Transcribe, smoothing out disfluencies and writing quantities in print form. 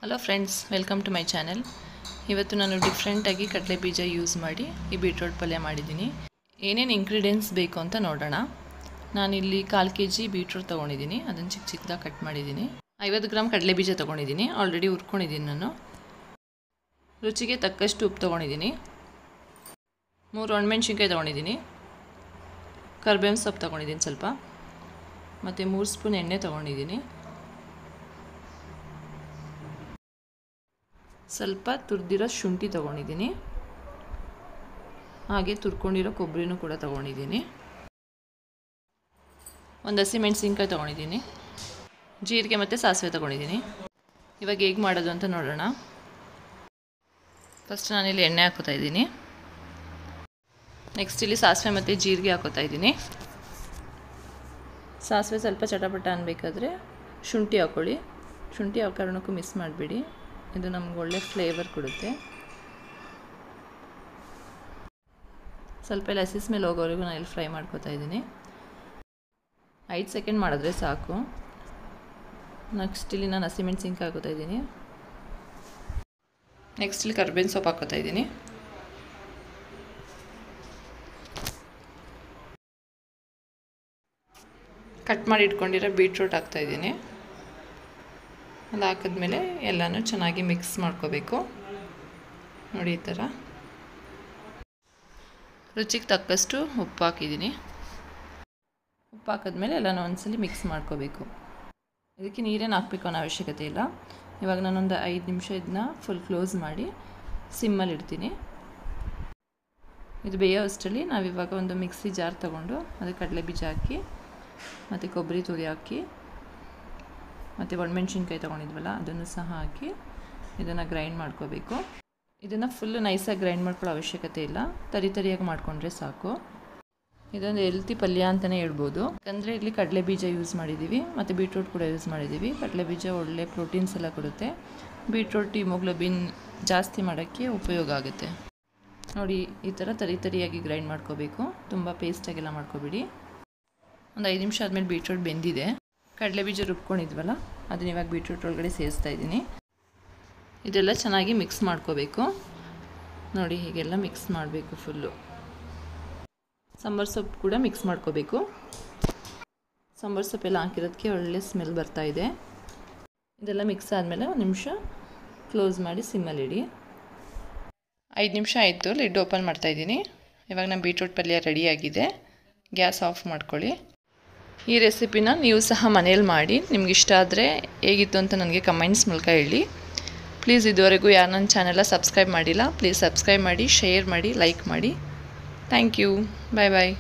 Hello friends, welcome to my channel. ಇವತ್ತು ನಾನು ಡಿಫ್ರೆಂಟಾಗಿ ಕಡಲೆ ಬೀಜ ಯೂಸ್ ಮಾಡಿ ಈ ಬೀಟ್ರೋಟ್ ಪಲ್ಯ ಮಾಡಿದ್ದೀನಿ. ಏನೇನು ಇಂಗ್ರೀಡಿಯೆಂಟ್ಸ್ ಬೇಕು ಅಂತ ನೋಡೋಣ. ನಾನಿಲ್ಲಿ 1/4 kg ಬೀಟ್ರೋಟ್ ತೊಗೊಂಡಿದ್ದೀನಿ. ಅದನ್ನು ಚಿಕ್ಕ ಚಿಕ್ಕದಾಗಿ ಕಟ್ ಮಾಡಿದ್ದೀನಿ. 50 ಗ್ರಾಮ್ ಕಡಲೆ ಬೀಜ ತೊಗೊಂಡಿದ್ದೀನಿ. ಆಲ್ರೆಡಿ ಹುರ್ಕೊಂಡಿದ್ದೀನಿ ನಾನು. ರುಚಿಗೆ ತಕ್ಕಷ್ಟು ಉಪ್ಪು ತೊಗೊಂಡಿದ್ದೀನಿ. 3 ಒಣಮೆಣ್ಸಿನ್ಕಾಯಿ ತೊಗೊಂಡಿದ್ದೀನಿ. ಕರಿಬೇವಿನ ಸೊಪ್ಪು ತೊಗೊಂಡಿದ್ದೀನಿ ಸ್ವಲ್ಪ, ಮತ್ತು 3 ಸ್ಪೂನ್ ಎಣ್ಣೆ ತೊಗೊಂಡಿದ್ದೀನಿ. ಸ್ವಲ್ಪ ತುರಿದಿರೋ ಶುಂಠಿ ತೊಗೊಂಡಿದ್ದೀನಿ. ಹಾಗೆ ತುರ್ಕೊಂಡಿರೋ ಕೊಬ್ಬರಿನೂ ಕೂಡ ತೊಗೊಂಡಿದ್ದೀನಿ. ಒಂದು ಹಸಿಮೆಣಸಿನ್ಕಾಯಿ ತೊಗೊಂಡಿದ್ದೀನಿ. ಜೀರಿಗೆ ಮತ್ತು ಸಾಸಿವೆ ತೊಗೊಂಡಿದ್ದೀನಿ. ಇವಾಗ ಹೇಗೆ ಮಾಡೋದು ಅಂತ ನೋಡೋಣ. ಫಸ್ಟ್ ನಾನಿಲ್ಲಿ ಎಣ್ಣೆ ಹಾಕೋತಾ ಇದ್ದೀನಿ. ನೆಕ್ಸ್ಟ್ ಇಲ್ಲಿ ಸಾಸಿವೆ ಮತ್ತು ಜೀರಿಗೆ ಹಾಕೋತಾ ಇದ್ದೀನಿ. ಸಾಸಿವೆ ಸ್ವಲ್ಪ ಚಟಪಟ ಅನ್ಬೇಕಾದ್ರೆ ಶುಂಠಿ ಹಾಕ್ಕೊಳ್ಳಿ. ಶುಂಠಿ ಯಾವ ಕಾರಣಕ್ಕೂ ಮಿಸ್ ಮಾಡಬೇಡಿ, ಇದು ನಮ್ಗೆ ಒಳ್ಳೆ ಫ್ಲೇವರ್ ಕೊಡುತ್ತೆ. ಸ್ವಲ್ಪ ಎಲ್ಲ ಹಸಿ ಸ್ಮೆಲ್ ಹೋಗೋವರೆಗೂ ನಾನು ಇಲ್ಲಿ ಫ್ರೈ ಮಾಡ್ಕೋತಾ ಇದ್ದೀನಿ. 5 ಸೆಕೆಂಡ್ ಮಾಡಿದ್ರೆ ಸಾಕು. ನೆಕ್ಸ್ಟ್ ಇಲ್ಲಿ ನಾನು ಹಸಿಮೆಣಸಿನ್ಕಾಯಿ ಹಾಕೋತಾ ಇದ್ದೀನಿ. ನೆಕ್ಸ್ಟ್ ಇಲ್ಲಿ ಕರಿಬೇವಿನ ಸೊಪ್ಪು ಹಾಕೋತಾ ಇದ್ದೀನಿ. ಕಟ್ ಮಾಡಿ ಇಟ್ಕೊಂಡಿರೋ ಬೀಟ್ರೂಟ್ ಹಾಕ್ತಾ ಇದ್ದೀನಿ. ಅದು ಹಾಕಿದ್ಮೇಲೆ ಎಲ್ಲನೂ ಚೆನ್ನಾಗಿ ಮಿಕ್ಸ್ ಮಾಡ್ಕೋಬೇಕು. ನೋಡಿ ಈ ಥರ. ರುಚಿಗೆ ತಕ್ಕಷ್ಟು ಉಪ್ಪು ಹಾಕಿದ್ದೀನಿ. ಉಪ್ಪು ಹಾಕಿದ್ಮೇಲೆ ಎಲ್ಲನೂ ಒಂದ್ಸಲಿ ಮಿಕ್ಸ್ ಮಾಡ್ಕೋಬೇಕು. ಇದಕ್ಕೆ ನೀರೇನು ಹಾಕಬೇಕು ಅನ್ನೋ ಅವಶ್ಯಕತೆ ಇಲ್ಲ. ಇವಾಗ ನಾನೊಂದು 5 ನಿಮಿಷ ಇದನ್ನ ಫುಲ್ ಕ್ಲೋಸ್ ಮಾಡಿ ಸಿಮ್ಮಲ್ಲಿ ಇಡ್ತೀನಿ. ಇದು ಬೇಯೋ ಅಷ್ಟರಲ್ಲಿ ನಾವಿವಾಗ ಒಂದು ಮಿಕ್ಸಿ ಜಾರ್ ತೊಗೊಂಡು ಅದಕ್ಕೆ ಕಡಲೆ ಬೀಜ ಹಾಕಿ ಮತ್ತು ಕೊಬ್ಬರಿ ತುರಿ ಹಾಕಿ ಮತ್ತು ಒಣಮೆಣ್ಸಿನ್ಕಾಯಿ ತೊಗೊಂಡಿದ್ವಲ್ಲ ಅದನ್ನು ಸಹ ಹಾಕಿ ಇದನ್ನು ಗ್ರೈಂಡ್ ಮಾಡ್ಕೋಬೇಕು. ಇದನ್ನು ಫುಲ್ಲು ನೈಸಾಗಿ ಗ್ರೈಂಡ್ ಮಾಡ್ಕೊಳ್ಳೋ ಅವಶ್ಯಕತೆ ಇಲ್ಲ, ತರಿಯಾಗಿ ಮಾಡಿಕೊಂಡ್ರೆ ಸಾಕು. ಇದೊಂದು ಹೆಲ್ತಿ ಪಲ್ಯ ಅಂತಲೇ ಹೇಳ್ಬೋದು. ಯಾಕಂದರೆ ಇಲ್ಲಿ ಕಡಲೆ ಬೀಜ ಯೂಸ್ ಮಾಡಿದ್ದೀವಿ ಮತ್ತು ಬೀಟ್ರೂಟ್ ಕೂಡ ಯೂಸ್ ಮಾಡಿದ್ದೀವಿ. ಕಡಲೆ ಬೀಜ ಒಳ್ಳೆ ಪ್ರೋಟೀನ್ಸ್ ಎಲ್ಲ ಕೊಡುತ್ತೆ. ಬೀಟ್ರೂಟ್ ಹಿಮೋಗ್ಲೋಬಿನ್ ಜಾಸ್ತಿ ಮಾಡೋಕ್ಕೆ ಉಪಯೋಗ ಆಗುತ್ತೆ. ನೋಡಿ ಈ ಥರ ತರಿಯಾಗಿ ಗ್ರೈಂಡ್ ಮಾಡ್ಕೋಬೇಕು. ತುಂಬ ಪೇಸ್ಟಾಗೆಲ್ಲ ಮಾಡ್ಕೋಬೇಡಿ. ಒಂದು 5 ನಿಮಿಷ ಆದಮೇಲೆ ಬೀಟ್ರೂಟ್ ಬೆಂದಿದೆ. ಕಡಲೆ ಬೀಜ ರುಬ್ಕೊಂಡಿದ್ವಲ್ಲ ಅದನ್ನ ಇವಾಗ ಬೀಟ್ರೂಟ್ ಒಳಗಡೆ ಸೇರಿಸ್ತಾ ಇದ್ದೀನಿ. ಇದೆಲ್ಲ ಚೆನ್ನಾಗಿ ಮಿಕ್ಸ್ ಮಾಡ್ಕೋಬೇಕು. ನೋಡಿ ಹೀಗೆಲ್ಲ ಮಿಕ್ಸ್ ಮಾಡಬೇಕು ಫುಲ್ಲು. ಸಾಂಬಾರು ಸೊಪ್ಪು ಕೂಡ ಮಿಕ್ಸ್ ಮಾಡ್ಕೋಬೇಕು. ಸಾಂಬಾರು ಸೊಪ್ಪೆಲ್ಲ ಹಾಕಿರೋದಕ್ಕೆ ಒಳ್ಳೆ ಸ್ಮೆಲ್ ಬರ್ತಾಯಿದೆ. ಇದೆಲ್ಲ ಮಿಕ್ಸ್ ಆದಮೇಲೆ 1 ನಿಮಿಷ ಕ್ಲೋಸ್ ಮಾಡಿ ಸಿಮ್ಮಲ್ಲಿಡಿ. 5 ನಿಮಿಷ ಆಯಿತು. ಲಿಡ್ ಓಪನ್ ಮಾಡ್ತಾಯಿದ್ದೀನಿ. ಇವಾಗ ನಮ್ಮ ಬೀಟ್ರೂಟ್ ಪಲ್ಯ ರೆಡಿಯಾಗಿದೆ. ಗ್ಯಾಸ್ ಆಫ್ ಮಾಡ್ಕೊಳ್ಳಿ. ಈ ರೆಸಿಪಿನ ನೀವು ಸಹ ಮನೇಲಿ ಮಾಡಿ ನಿಮ್ಗೆ ಇಷ್ಟ ಆದರೆ ಹೇಗಿತ್ತು ಅಂತ ನನಗೆ ಕಮೆಂಟ್ಸ್ ಮೂಲಕ ಹೇಳಿ. ಪ್ಲೀಸ್ ಇದುವರೆಗೂ ಯಾರು ನನ್ನ ಚಾನೆಲ್ನ ಸಬ್ಸ್ಕ್ರೈಬ್ ಮಾಡಿಲ್ಲ, ಪ್ಲೀಸ್ ಸಬ್ಸ್ಕ್ರೈಬ್ ಮಾಡಿ, ಶೇರ್ ಮಾಡಿ, ಲೈಕ್ ಮಾಡಿ. Thank you. Bye bye.